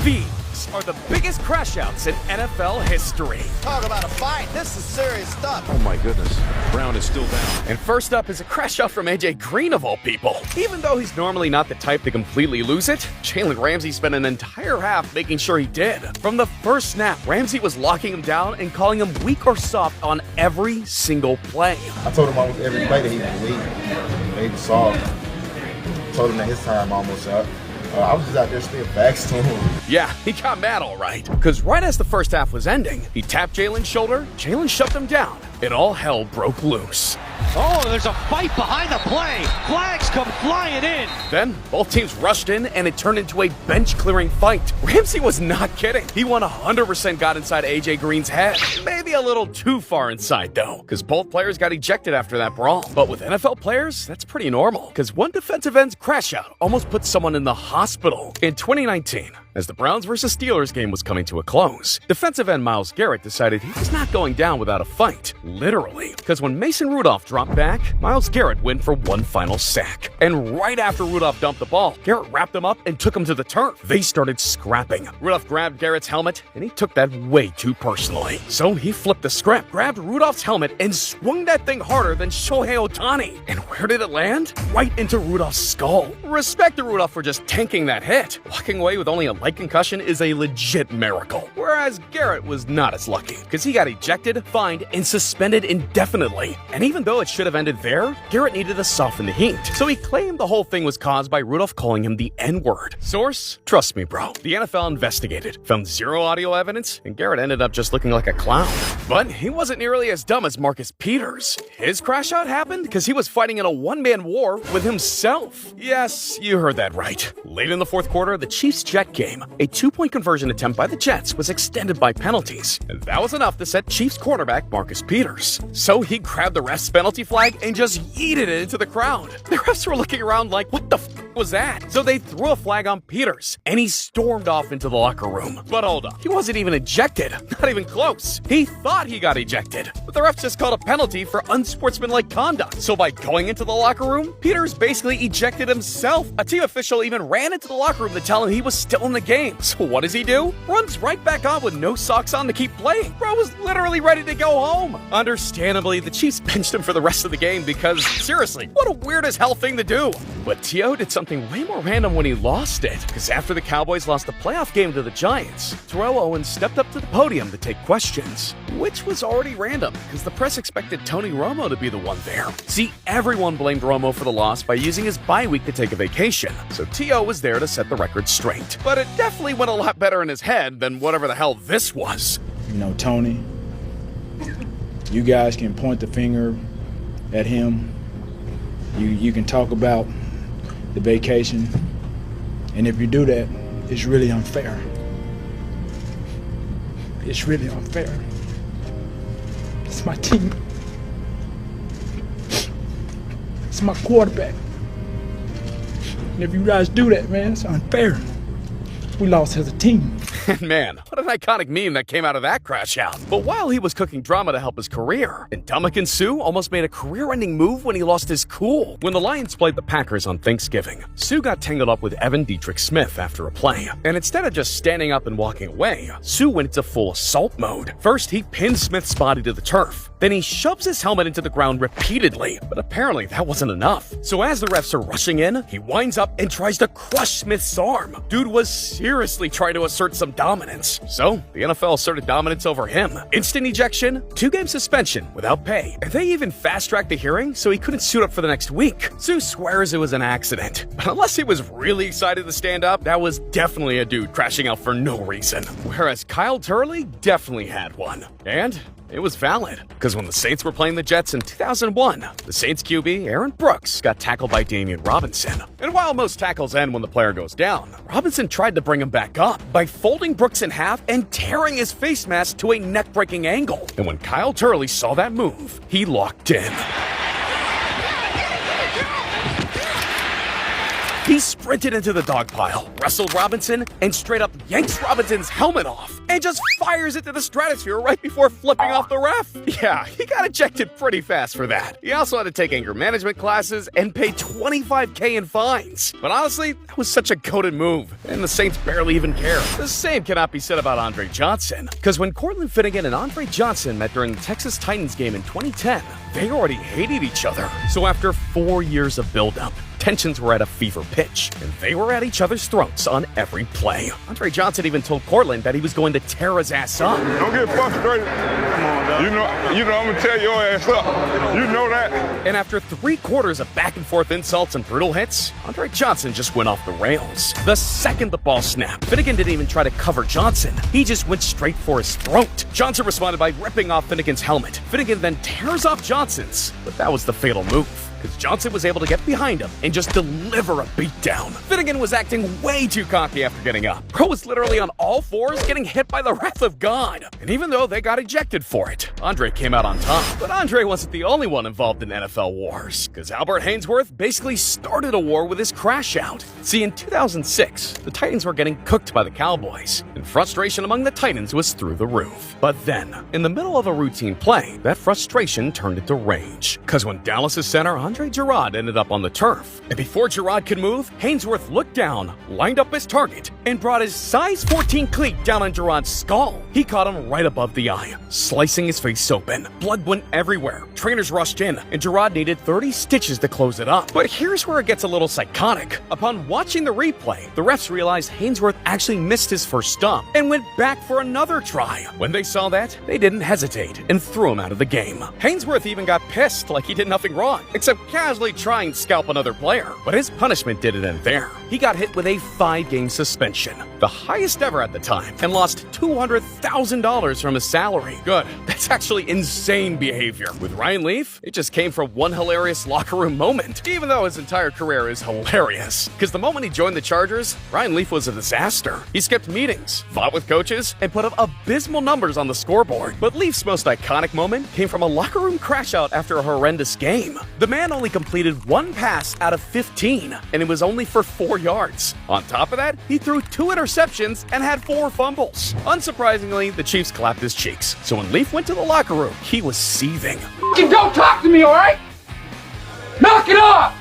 These are the biggest crashouts in NFL history. Talk about a fight. This is serious stuff. Oh my goodness. Brown is still down. And first up is a crashout from AJ Green of all people. Even though he's normally not the type to completely lose it, Jalen Ramsey spent an entire half making sure he did. From the first snap, Ramsey was locking him down and calling him weak or soft on every single play. I told him almost every play that he was weak, that he was soft. Told him that his time almost up. I was just out there spitting facts to him. Yeah, he got mad all right. Because right as the first half was ending, he tapped Jalen's shoulder, Jalen shoved him down, and all hell broke loose. Oh, there's a fight behind the play. Flags come flying in. Then, both teams rushed in, and it turned into a bench-clearing fight. Ramsey was not kidding. He 100% got inside AJ Green's head. Maybe a little too far inside, though, because both players got ejected after that brawl. But with NFL players, that's pretty normal, because one defensive end's crashout almost put someone in the hospital. In 2019, as the Browns vs. Steelers game was coming to a close, defensive end Myles Garrett decided he was not going down without a fight. Literally. Because when Mason Rudolph dropped back, Myles Garrett went for one final sack. And right after Rudolph dumped the ball, Garrett wrapped him up and took him to the turf. They started scrapping. Rudolph grabbed Garrett's helmet, and he took that way too personally. So he flipped the script, grabbed Rudolph's helmet, and swung that thing harder than Shohei Ohtani. And where did it land? Right into Rudolph's skull. Respect to Rudolph for just tanking that hit. Walking away with only a light concussion is a legit miracle. Whereas Garrett was not as lucky, because he got ejected, fined, and suspended indefinitely. And even though it should have ended there, Garrett needed to soften the heat. So he claimed the whole thing was caused by Rudolph calling him the N-word. Source? Trust me, bro. The NFL investigated, found zero audio evidence, and Garrett ended up just looking like a clown. But he wasn't nearly as dumb as Marcus Peters. His crashout happened because he was fighting in a one-man war with himself. Yes, you heard that right. Late in the fourth quarter of the Chiefs-Jet game, a two-point conversion attempt by the Jets was extended by penalties. And that was enough to set Chiefs quarterback Marcus Peters. So he grabbed the ref's penalty flag and just yeeted it into the crowd. The refs were looking around like, what the f was that? So they threw a flag on Peters, and he stormed off into the locker room. But hold up, he wasn't even ejected. Not even close. He thought he got ejected, but the refs just called a penalty for unsportsmanlike conduct. So by going into the locker room, Peters basically ejected himself. A team official even ran into the locker room to tell him he was still in the game. So what does he do? Runs right back on with no socks on to keep playing. Bro was literally ready to go home. Understandably, the Chiefs benched him for the rest of the game because, seriously, what a weird as hell thing to do. But T.O. did something way more random when he lost it, because after the Cowboys lost the playoff game to the Giants, Terrell Owens stepped up to the podium to take questions, which was already random, because the press expected Tony Romo to be the one there. See, everyone blamed Romo for the loss by using his bye week to take a vacation, so T.O. was there to set the record straight. But it definitely went a lot better in his head than whatever the hell this was. You know, Tony, you guys can point the finger at him. You can talk about the vacation, and if you do that, it's really unfair. It's really unfair. It's my team. It's my quarterback. And if you guys do that, man, it's unfair. We lost as a team. And man, what an iconic meme that came out of that crash out. But while he was cooking drama to help his career, Ndamukong Suh almost made a career-ending move when he lost his cool. When the Lions played the Packers on Thanksgiving, Suh got tangled up with Evan Dietrich Smith after a play. And instead of just standing up and walking away, Suh went into full assault mode. First, he pinned Smith's body to the turf. Then he shoves his helmet into the ground repeatedly, but apparently that wasn't enough. So as the refs are rushing in, he winds up and tries to crush Smith's arm. Dude was seriously trying to assert some dominance. So the NFL asserted dominance over him. Instant ejection, 2-game suspension without pay. And they even fast-tracked the hearing so he couldn't suit up for the next week. Suh swears it was an accident. But unless he was really excited to stand up, that was definitely a dude crashing out for no reason. Whereas Kyle Turley definitely had one. And it was valid, because when the Saints were playing the Jets in 2001, the Saints QB, Aaron Brooks, got tackled by Damian Robinson. And while most tackles end when the player goes down, Robinson tried to bring him back up by folding Brooks in half and tearing his face mask to a neck-breaking angle. And when Kyle Turley saw that move, he locked in. He sprinted into the dog pile, wrestled Robinson, and straight up yanks Robinson's helmet off, and just fires it to the stratosphere right before flipping off the ref. Yeah, he got ejected pretty fast for that. He also had to take anger management classes and pay $25K in fines. But honestly, that was such a goated move, and the Saints barely even care. The same cannot be said about Andre Johnson, because when Cortland Finnegan and Andre Johnson met during the Texas Titans game in 2010, they already hated each other. So after 4 years of buildup, tensions were at a fever pitch, and they were at each other's throats on every play. Andre Johnson even told Cortland that he was going to tear his ass up. Don't get frustrated. Come on, dog. You know I'm gonna tear your ass up. You know that. And after 3 quarters of back and forth insults and brutal hits, Andre Johnson just went off the rails. The second the ball snapped, Finnegan didn't even try to cover Johnson. He just went straight for his throat. Johnson responded by ripping off Finnegan's helmet. Finnegan then tears off Johnson's, but that was the fatal move, because Johnson was able to get behind him and just deliver a beatdown. Finnegan was acting way too cocky after getting up. Bro was literally on all fours getting hit by the wrath of God. And even though they got ejected for it, Andre came out on top. But Andre wasn't the only one involved in NFL wars, because Albert Haynesworth basically started a war with his crash out. See, in 2006, the Titans were getting cooked by the Cowboys, and frustration among the Titans was through the roof. But then, in the middle of a routine play, that frustration turned into rage. Because when Dallas' center Andre Gerard ended up on the turf, and before Gerard could move, Haynesworth looked down, lined up his target, and brought his size 14 cleat down on Gerard's skull. He caught him right above the eye, slicing his face open. Blood went everywhere. Trainers rushed in, and Gerard needed 30 stitches to close it up. But here's where it gets a little psychotic. Upon watching the replay, the refs realized Haynesworth actually missed his first stop and went back for another try. When they saw that, they didn't hesitate and threw him out of the game. Haynesworth even got pissed like he did nothing wrong, except casually try and scalp another player. But his punishment didn't end there. He got hit with a 5-game suspension, the highest ever at the time, and lost $200,000 from his salary. Good. That's actually insane behavior. With Ryan Leaf, it just came from one hilarious locker room moment, even though his entire career is hilarious. Because the moment he joined the Chargers, Ryan Leaf was a disaster. He skipped meetings, fought with coaches, and put up abysmal numbers on the scoreboard. But Leaf's most iconic moment came from a locker room crash out after a horrendous game. The man only completed 1 pass out of 15, and it was only for 4 yards. On top of that, he threw 2 interceptions and had 4 fumbles. Unsurprisingly, the Chiefs clapped his cheeks. So when Leaf went to the locker room, he was seething. Don't talk to me, all right? Knock it off!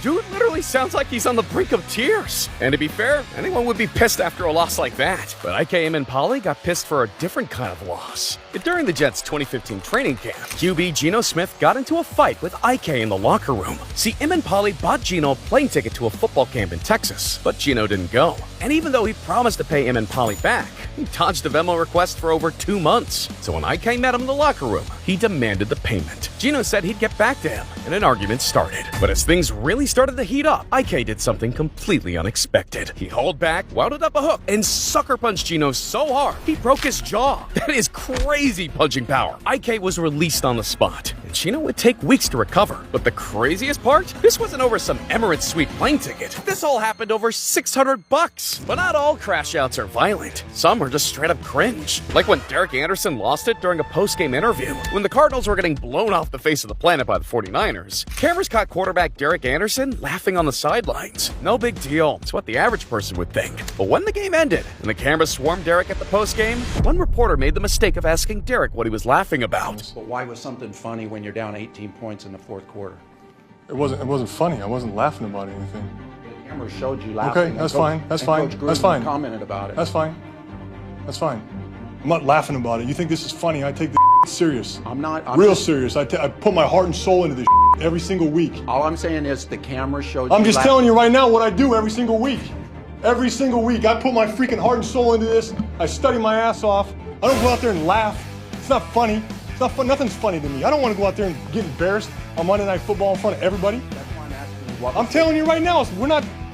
Dude literally sounds like he's on the brink of tears. And to be fair, anyone would be pissed after a loss like that. But IK Emenpali got pissed for a different kind of loss. During the Jets' 2015 training camp, QB Geno Smith got into a fight with IK in the locker room. See, Emenpali bought Geno a plane ticket to a football camp in Texas, but Geno didn't go. And even though he promised to pay Emenpali back, he dodged the Venmo request for over 2 months. So when IK met him in the locker room, he demanded the payment. Geno said he'd get back to him, and an argument started. But as things really started to heat up, IK did something completely unexpected. He hauled back, wounded up a hook, and sucker punched Geno so hard, he broke his jaw. That is crazy punching power. IK was released on the spot, and Geno would take weeks to recover. But the craziest part? This wasn't over some Emirates Suite plane ticket. This all happened over $600. But not all crash outs are violent. Some are just straight up cringe. Like when Derek Anderson lost it during a post-game interview. When the Cardinals were getting blown off the face of the planet by the 49ers, cameras caught quarterback Derek Anderson laughing on the sidelines. No big deal. It's what the average person would think. But when the game ended and the cameras swarmed Derek at the post-game, one reporter made the mistake of asking Derek what he was laughing about. But why was something funny when you're down 18 points in the 4th quarter? It wasn't funny. I wasn't laughing about anything. The camera showed you laughing. Okay, that's fine. That's fine. Coach Gruden That's fine. commented about it. That's fine. That's fine. I'm not laughing about it. You think this is funny? I take this serious. I'm not. Real serious. I put my heart and soul into this every single week. All I'm saying is the camera showed you I'm just laughing. telling you right now what I do every single week. Every single week. I put my freaking heart and soul into this. I study my ass off. I don't go out there and laugh. It's not funny. It's not fun. Nothing's funny to me. I don't want to go out there and get embarrassed on Monday Night Football in front of everybody. That's why I'm asking you what I'm telling you right now,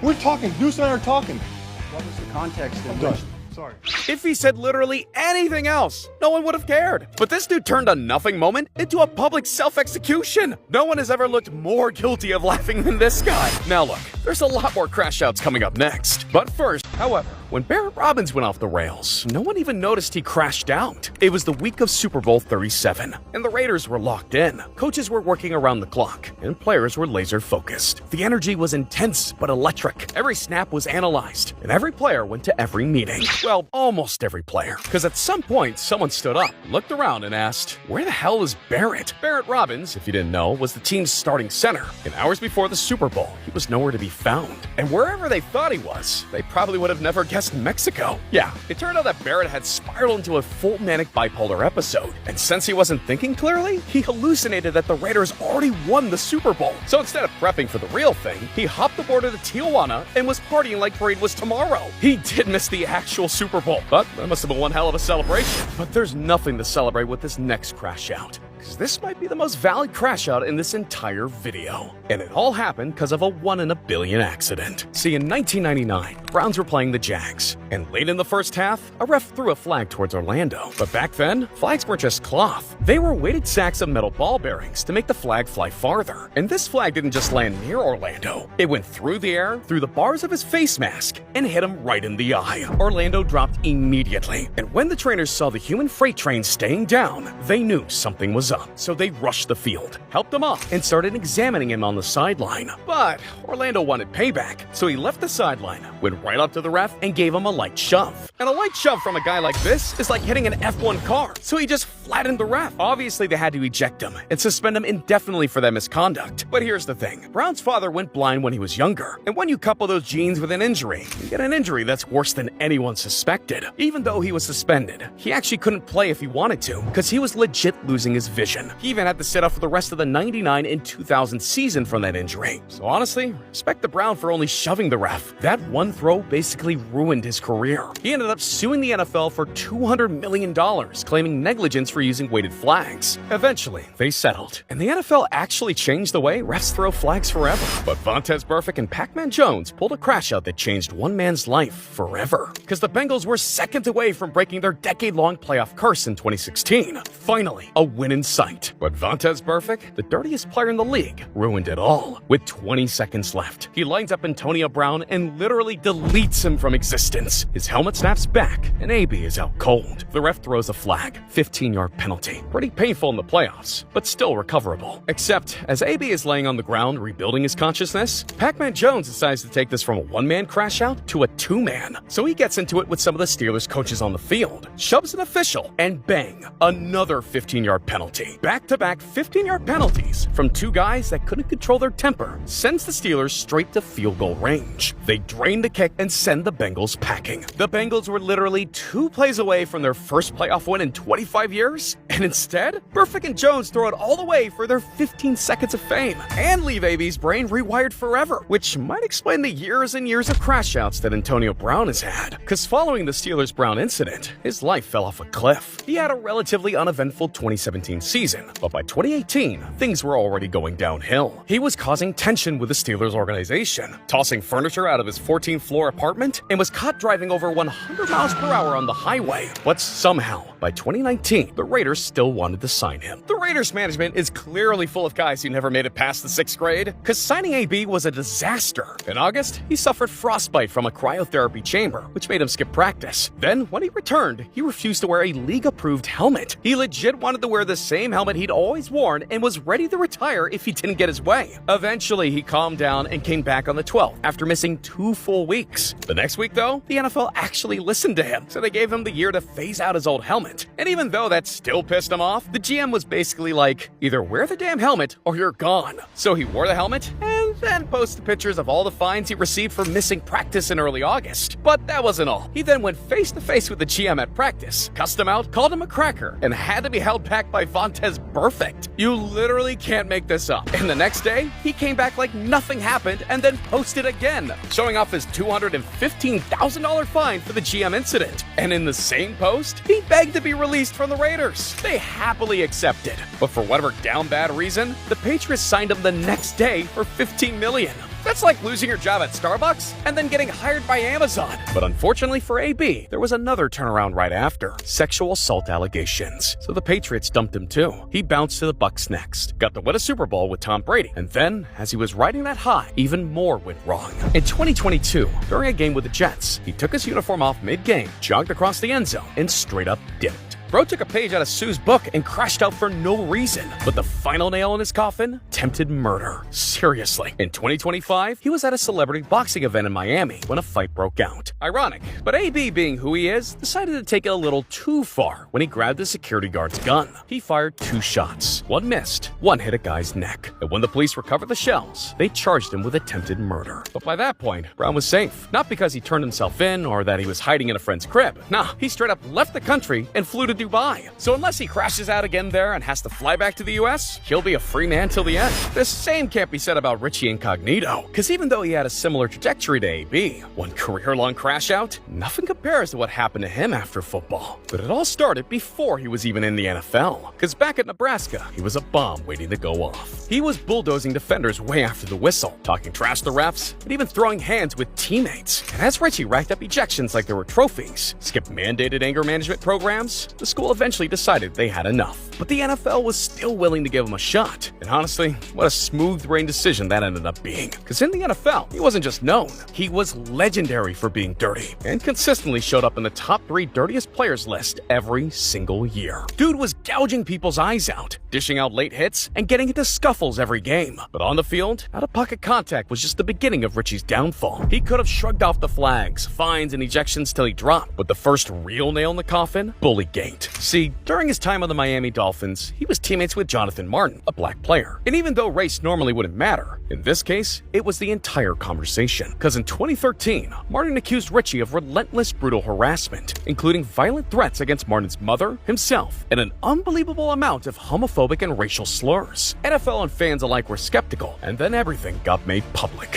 we're talking. Deuce and I are talking. What was the context in I'm which... done. Sorry. If he said literally anything else, no one would have cared. But this dude turned a nothing moment into a public self-execution. No one has ever looked more guilty of laughing than this guy. Now look, there's a lot more crash outs coming up next. But first, however, When Barrett Robbins went off the rails, no one even noticed he crashed out. It was the week of Super Bowl 37, and the Raiders were locked in. Coaches were working around the clock, and players were laser focused. The energy was intense but electric. Every snap was analyzed, and every player went to every meeting. Well, almost every player, because at some point, someone stood up, looked around, and asked, "Where the hell is Barrett?" Barrett Robbins, if you didn't know, was the team's starting center, and hours before the Super Bowl, he was nowhere to be found. And wherever they thought he was, they probably would have never guessed Mexico. Yeah, it turned out that Barrett had spiraled into a full manic bipolar episode, and since he wasn't thinking clearly, he hallucinated that the Raiders already won the Super Bowl. So instead of prepping for the real thing, he hopped aboard to Tijuana and was partying like parade was tomorrow. He did miss the actual Super Bowl, but that must have been one hell of a celebration. But there's nothing to celebrate with this next crash out, because this might be the most valid crash out in this entire video. And it all happened because of a 1 in a billion accident. See, in 1999, Browns were playing the Jags, and late in the first half, a ref threw a flag towards Orlando. But back then, flags weren't just cloth. They were weighted sacks of metal ball bearings to make the flag fly farther. And this flag didn't just land near Orlando. It went through the air, through the bars of his face mask, and hit him right in the eye. Orlando dropped immediately. And when the trainers saw the human freight train staying down, they knew something was up. So they rushed the field, helped him up, and started examining him on the sideline. But Orlando wanted payback, so he left the sideline, went right up to the ref, and gave him a light shove. And a light shove from a guy like this is like hitting an F1 car, so he just flattened the ref. Obviously, they had to eject him and suspend him indefinitely for that misconduct. But here's the thing. Brown's father went blind when he was younger, and when you couple those genes with an injury, you get an injury that's worse than anyone suspected. Even though he was suspended, he actually couldn't play if he wanted to, because he was legit losing his vision. He even had to sit out for the rest of the 99 and 2000 season from that injury. So honestly, respect the Brown for only shoving the ref. That one throw basically ruined his career. He ended up suing the NFL for $200 million, claiming negligence for using weighted flags. Eventually, they settled, and the NFL actually changed the way refs throw flags forever. But Vontaze Burfict and Pac-Man Jones pulled a crash out that changed one man's life forever. Because the Bengals were seconds away from breaking their decade-long playoff curse in 2016. Finally, a win in sight. But Vontaze Burfict, the dirtiest player in the league, ruined it all. With 20 seconds left, he lines up Antonio Brown and literally deletes him from existence. His helmet snaps back, and AB is out cold. The ref throws a flag, 15-yard penalty. Pretty painful in the playoffs, but still recoverable. Except, as AB is laying on the ground rebuilding his consciousness, Pac-Man Jones decides to take this from a one-man crash out to a two-man. So he gets into it with some of the Steelers coaches on the field, shoves an official, and bang, another 15-yard penalty. Back-to-back 15-yard penalties from two guys that couldn't control their temper sends the Steelers straight to field goal range. They drain the kick and send the Bengals packing. The Bengals were literally 2 plays away from their first playoff win in 25 years, and instead, Burfict and Jones throw it all the way for their 15 seconds of fame and leave AB's brain rewired forever, which might explain the years and years of crash outs that Antonio Brown has had. Because following the Steelers-Brown incident, his life fell off a cliff. He had a relatively uneventful 2017 season, but by 2018, things were already going downhill. He was causing tension with the Steelers organization, tossing furniture out of his 14th floor apartment, and was caught driving over 100 miles per hour on the highway. But somehow, by 2019, the Raiders still wanted to sign him. The Raiders management is clearly full of guys who never made it past the 6th grade, because signing AB was a disaster. In August, he suffered frostbite from a cryotherapy chamber, which made him skip practice. Then, when he returned, he refused to wear a league-approved helmet. He legit wanted to wear the same helmet he'd always worn and was ready to retire if he didn't get his way. Eventually, he calmed down and came back on the 12th after missing 2 full weeks. The next week, though, the NFL actually listened to him, so they gave him the year to phase out his old helmet. And even though that still pissed him off, the GM was basically like, either wear the damn helmet or you're gone. So he wore the helmet and then posted pictures of all the fines he received for missing practice in early August. But that wasn't all. He then went face to face with the GM at practice, cussed him out, called him a cracker, and had to be held back by Vontaze Burfict. You literally can't make this up. And the next day, he came back like nothing happened and then posted again, showing off his $215,000 fine for the GM incident. And in the same post, he begged to be released from the Raiders. They happily accepted. But for whatever down bad reason, the Patriots signed him the next day for $15 million. That's like losing your job at Starbucks and then getting hired by Amazon. But unfortunately for AB, there was another turnaround right after. Sexual assault allegations. So the Patriots dumped him too. He bounced to the Bucs next. Got to win a Super Bowl with Tom Brady. And then, as he was riding that high, even more went wrong. In 2022, during a game with the Jets, he took his uniform off mid-game, jogged across the end zone, and straight up dipped. Bro took a page out of Sue's book and crashed out for no reason. But the final nail in his coffin? Attempted murder. Seriously. In 2025, he was at a celebrity boxing event in Miami when a fight broke out. Ironic, but AB, being who he is, decided to take it a little too far when he grabbed the security guard's gun. He fired 2 shots. One missed, one hit a guy's neck. And when the police recovered the shells, they charged him with attempted murder. But by that point, Brown was safe. Not because he turned himself in or that he was hiding in a friend's crib. Nah, he straight up left the country and flew to Dubai. So unless he crashes out again there and has to fly back to the US, he'll be a free man till the end. The same can't be said about Richie Incognito, because even though he had a similar trajectory to AB, one career-long crash out, nothing compares to what happened to him after football. But it all started before he was even in the NFL, because back at Nebraska, he was a bomb waiting to go off. He was bulldozing defenders way after the whistle, talking trash to refs, and even throwing hands with teammates. And as Richie racked up ejections like they were trophies, skipped mandated anger management programs, the school eventually decided they had enough. But the NFL was still willing to give him a shot. And honestly, what a smooth-brained decision that ended up being. Because in the NFL, he wasn't just known, he was legendary for being dirty, and consistently showed up in the top 3 dirtiest players list every single year. Dude was gouging people's eyes out, dishing out late hits, and getting into scuffles every game. But on the field, out-of-pocket contact was just the beginning of Richie's downfall. He could have shrugged off the flags, fines, and ejections till he dropped. But the first real nail in the coffin? Bullygate. See, during his time on the Miami Dolphins, he was teammates with Jonathan Martin, a black player. And even though race normally wouldn't matter, in this case, it was the entire conversation. Because in 2013, Martin accused Richie of relentless, brutal harassment, including violent threats against Martin's mother, himself, and an unbelievable amount of homophobic and racial slurs. NFL and fans alike were skeptical, and then everything got made public.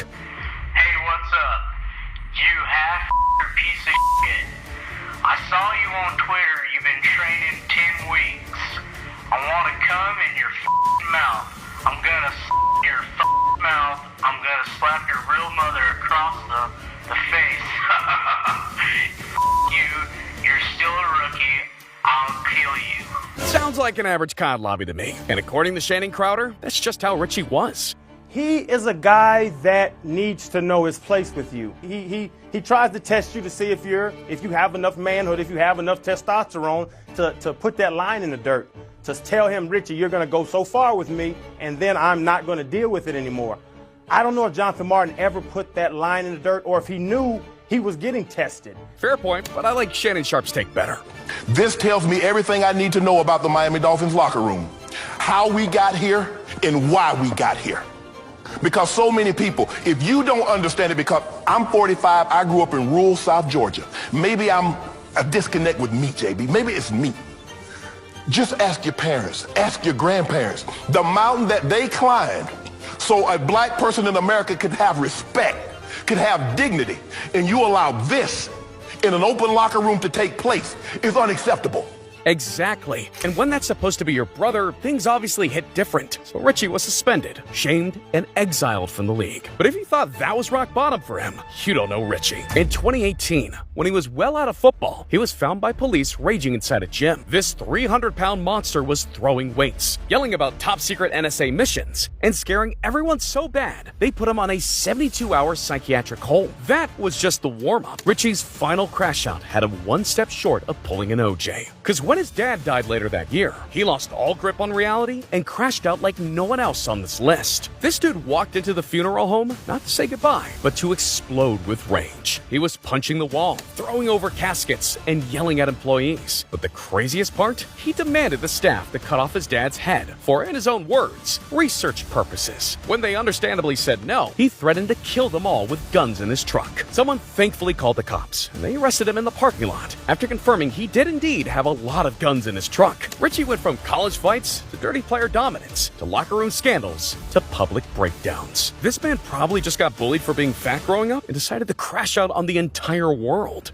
Hey, what's up? You half piece of shit. I saw you on Twitter. You've been training 10 weeks. I want to come in your mouth. I'm gonna your mouth. I'm gonna slap your real mother across the face. You. You're still a rookie. I'll kill you. Sounds like an average COD lobby to me. And according to Shannon Crowder, that's just how Richie was. He is a guy that needs to know his place with you. He tries to test you to see if you have enough manhood, if you have enough testosterone to put that line in the dirt. To tell him, Richie, you're going to go so far with me, and then I'm not going to deal with it anymore. I don't know if Jonathan Martin ever put that line in the dirt or if he knew he was getting tested. Fair point, but I like Shannon Sharp's take better. This tells me everything I need to know about the Miami Dolphins locker room. How we got here and why we got here. Because so many people, if you don't understand it, because I'm 45, I grew up in rural South Georgia. Maybe I'm a disconnect with me, JB. Maybe it's me. Just ask your parents, ask your grandparents, the mountain that they climbed so a black person in America could have respect, could have dignity, and you allow this in an open locker room to take place is unacceptable. Exactly. And when that's supposed to be your brother, things obviously hit different. So Richie was suspended, shamed, and exiled from the league. But if you thought that was rock bottom for him, you don't know Richie. In 2018, when he was well out of football, he was found by police raging inside a gym. This 300-pound monster was throwing weights, yelling about top-secret NSA missions, and scaring everyone so bad, they put him on a 72-hour psychiatric hold. That was just the warm-up. Richie's final crash out had him one step short of pulling an OJ. Because when his dad died later that year, he lost all grip on reality and crashed out like no one else on this list. This dude walked into the funeral home not to say goodbye, but to explode with rage. He was punching the wall, throwing over caskets, and yelling at employees. But the craziest part? He demanded the staff to cut off his dad's head for, in his own words, research purposes. When they understandably said no, he threatened to kill them all with guns in his truck. Someone thankfully called the cops, and they arrested him in the parking lot after confirming he did indeed have a lot of guns in his truck. Richie went from college fights to dirty player dominance to locker room scandals to public breakdowns. This man probably just got bullied for being fat growing up and decided to crash out on the entire world.